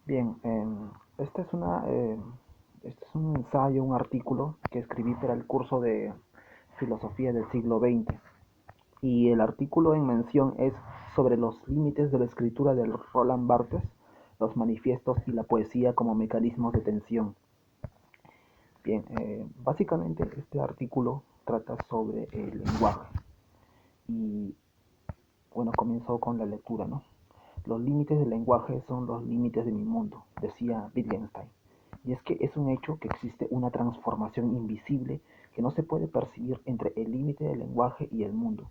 Bien, este es este es un ensayo, un artículo que escribí para el curso de filosofía del siglo XX. Y el artículo en mención es sobre los límites de la escritura de Roland Barthes, los manifiestos y la poesía como mecanismos de tensión. Bien, básicamente este artículo trata sobre el lenguaje. Y bueno, comienzo con la lectura, ¿no? Los límites del lenguaje son los límites de mi mundo, decía Wittgenstein. Y es que es un hecho que existe una transformación invisible que no se puede percibir entre el límite del lenguaje y el mundo.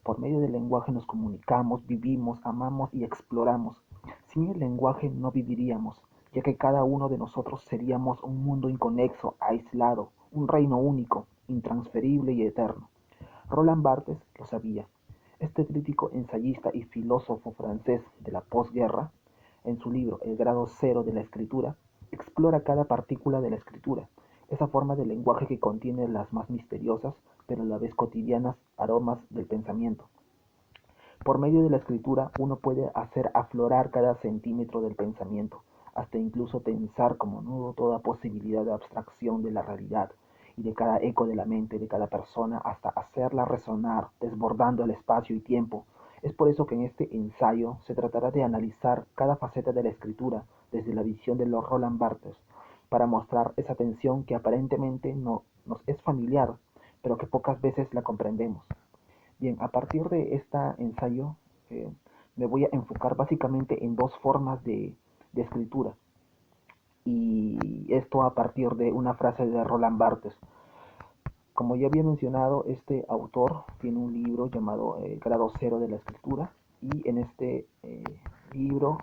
Por medio del lenguaje nos comunicamos, vivimos, amamos y exploramos. Sin el lenguaje no viviríamos, ya que cada uno de nosotros seríamos un mundo inconexo, aislado, un reino único, intransferible y eterno. Roland Barthes lo sabía. Este crítico, ensayista y filósofo francés de la posguerra, en su libro El grado cero de la escritura, explora cada partícula de la escritura, esa forma de lenguaje que contiene las más misteriosas, pero a la vez cotidianas, aromas del pensamiento. Por medio de la escritura uno puede hacer aflorar cada centímetro del pensamiento, hasta incluso tensar como nudo toda posibilidad de abstracción de la realidad y de cada eco de la mente de cada persona hasta hacerla resonar, desbordando el espacio y tiempo. Es por eso que en este ensayo se tratará de analizar cada faceta de la escritura desde la visión de los Roland Barthes, para mostrar esa tensión que aparentemente no nos es familiar, pero que pocas veces la comprendemos. Bien, a partir de este ensayo eh, me voy a enfocar básicamente en dos formas de escritura. Y esto a partir de una frase de Roland Barthes. Como ya había mencionado, este autor tiene un libro llamado Grado Cero de la Escritura. Y en este libro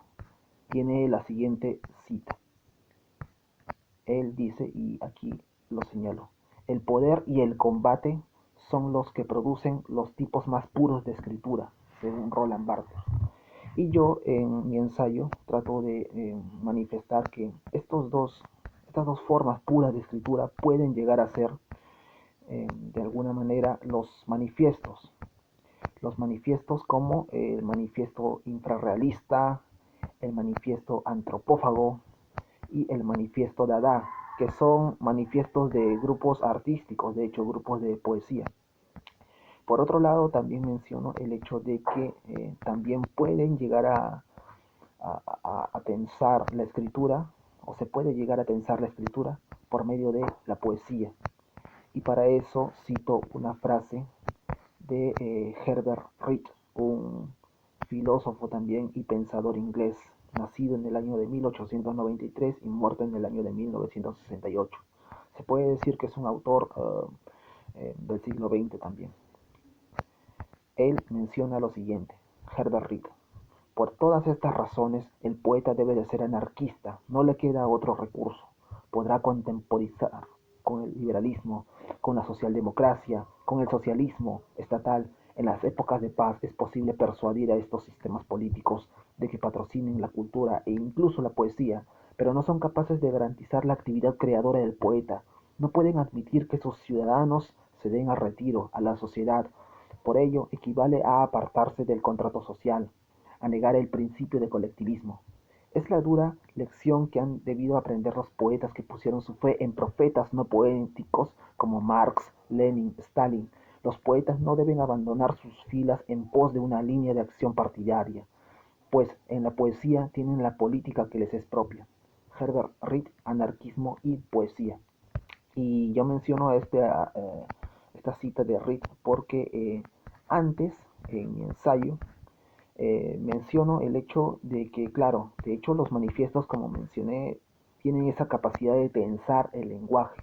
tiene la siguiente cita. Él dice, y aquí lo señalo: el poder y el combate son los que producen los tipos más puros de escritura, según Roland Barthes. Y yo en mi ensayo trato de manifestar que estas dos formas puras de escritura pueden llegar a ser de alguna manera los manifiestos como el manifiesto infrarrealista, el manifiesto antropófago y el manifiesto Dada, que son manifiestos de grupos artísticos, de hecho grupos de poesía. Por otro lado, también menciono el hecho de que también pueden llegar a tensar la escritura, o se puede llegar a tensar la escritura por medio de la poesía. Y para eso cito una frase de Herbert Reed, un filósofo también y pensador inglés, nacido en el año de 1893 y muerto en el año de 1968. Se puede decir que es un autor del siglo XX también. Él menciona lo siguiente, Herbert Reed: por todas estas razones, el poeta debe de ser anarquista, no le queda otro recurso. Podrá contemporizar con el liberalismo, con la socialdemocracia, con el socialismo estatal. En las épocas de paz es posible persuadir a estos sistemas políticos de que patrocinen la cultura e incluso la poesía, pero no son capaces de garantizar la actividad creadora del poeta. No pueden admitir que sus ciudadanos se den al retiro, a la sociedad. Por ello, equivale a apartarse del contrato social, a negar el principio de colectivismo. Es la dura lección que han debido aprender los poetas que pusieron su fe en profetas no poéticos como Marx, Lenin, Stalin. Los poetas no deben abandonar sus filas en pos de una línea de acción partidaria, pues en la poesía tienen la política que les es propia. Herbert Reed, Anarquismo y Poesía. Y yo menciono esta cita de Reed porque antes, en mi ensayo, menciono el hecho de que, claro, de hecho los manifiestos, como mencioné, tienen esa capacidad de tensar el lenguaje,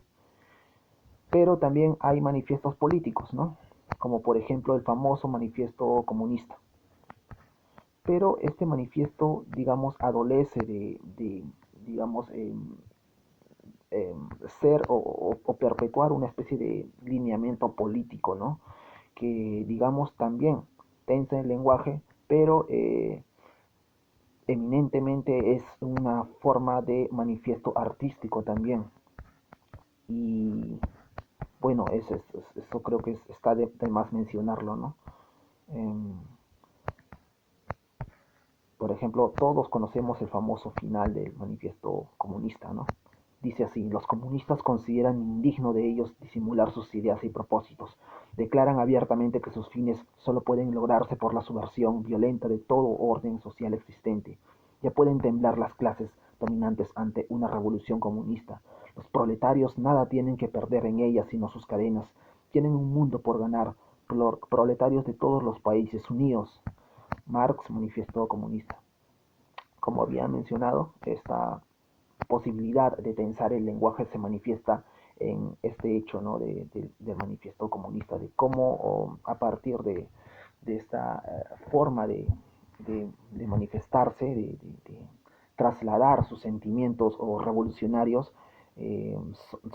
pero también hay manifiestos políticos, ¿no? Como por ejemplo el famoso manifiesto comunista. Pero este manifiesto, digamos, adolece de digamos, ser o perpetuar una especie de lineamiento político, ¿no? Que, digamos, también tensa el lenguaje, pero eminentemente es una forma de manifiesto artístico también. Y bueno, eso creo que está de más mencionarlo, ¿no? Eh, Por ejemplo, todos conocemos el famoso final del manifiesto comunista, ¿no? Dice así: los comunistas consideran indigno de ellos disimular sus ideas y propósitos. Declaran abiertamente que sus fines solo pueden lograrse por la subversión violenta de todo orden social existente. Ya pueden temblar las clases dominantes ante una revolución comunista. Los proletarios nada tienen que perder en ella sino sus cadenas. Tienen un mundo por ganar. Proletarios de todos los países unidos. Marx, Manifiesto Comunista. Como había mencionado, esta posibilidad de tensar el lenguaje se manifiesta en este hecho, ¿no? Del manifiesto comunista, de cómo a partir de esta forma de manifestarse, de trasladar sus sentimientos o revolucionarios,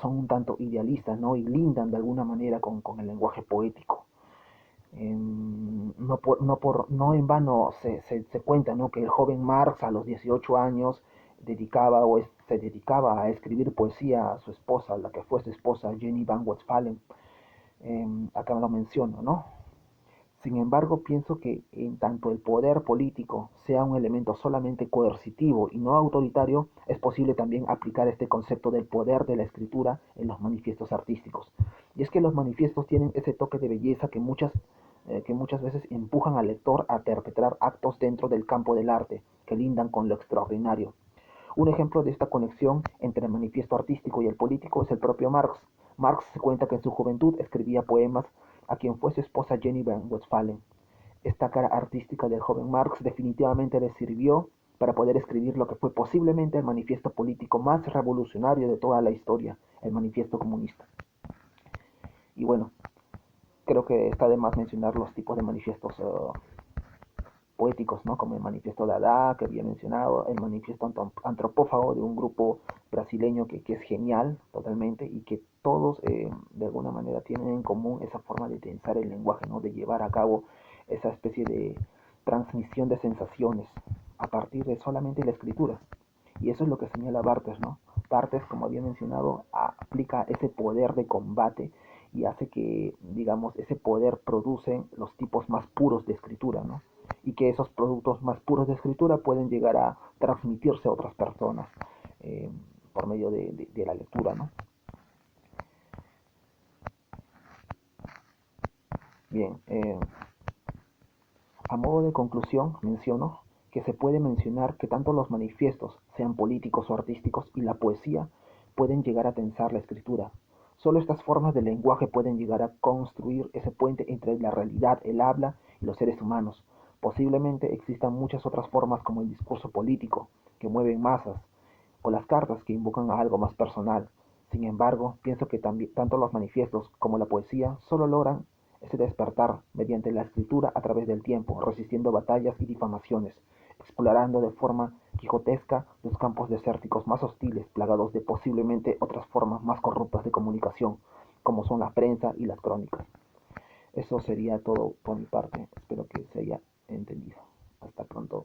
son un tanto idealistas, ¿no? Y lindan de alguna manera con el lenguaje poético. No en vano se cuenta, ¿no?, que el joven Marx a los 18 años se dedicaba a escribir poesía a su esposa, la que fue su esposa, Jenny van Westphalen. Acá lo menciono, ¿no? Sin embargo, pienso que en tanto el poder político sea un elemento solamente coercitivo y no autoritario, es posible también aplicar este concepto del poder de la escritura en los manifiestos artísticos. Y es que los manifiestos tienen ese toque de belleza que muchas veces empujan al lector a perpetrar actos dentro del campo del arte, que lindan con lo extraordinario. Un ejemplo de esta conexión entre el manifiesto artístico y el político es el propio Marx. Marx se cuenta que en su juventud escribía poemas a quien fue su esposa Jenny van Westphalen. Esta cara artística del joven Marx definitivamente le sirvió para poder escribir lo que fue posiblemente el manifiesto político más revolucionario de toda la historia, el manifiesto comunista. Y bueno, creo que está de más mencionar los tipos de manifiestos poéticos, ¿no? Como el manifiesto Dada, que había mencionado, el manifiesto antropófago de un grupo brasileño que es genial totalmente y que todos de alguna manera tienen en común esa forma de tensar el lenguaje, ¿no? De llevar a cabo esa especie de transmisión de sensaciones a partir de solamente la escritura. Y eso es lo que señala Barthes, ¿no? Barthes, como había mencionado, aplica ese poder de combate y hace que, digamos, ese poder produce los tipos más puros de escritura, ¿no? Y que esos productos más puros de escritura pueden llegar a transmitirse a otras personas eh, por medio de la lectura, ¿no? Bien, a modo de conclusión menciono que se puede mencionar que tanto los manifiestos, sean políticos o artísticos, y la poesía pueden llegar a tensar la escritura. Solo estas formas de lenguaje pueden llegar a construir ese puente entre la realidad, el habla y los seres humanos. Posiblemente existan muchas otras formas como el discurso político, que mueven masas, o las cartas que invocan a algo más personal. Sin embargo, pienso que tanto los manifiestos como la poesía solo logran ese despertar mediante la escritura a través del tiempo, resistiendo batallas y difamaciones, explorando de forma quijotesca los campos desérticos más hostiles, plagados de posiblemente otras formas más corruptas de comunicación, como son la prensa y las crónicas. Eso sería todo por mi parte. Espero que se haya entendido. Hasta pronto.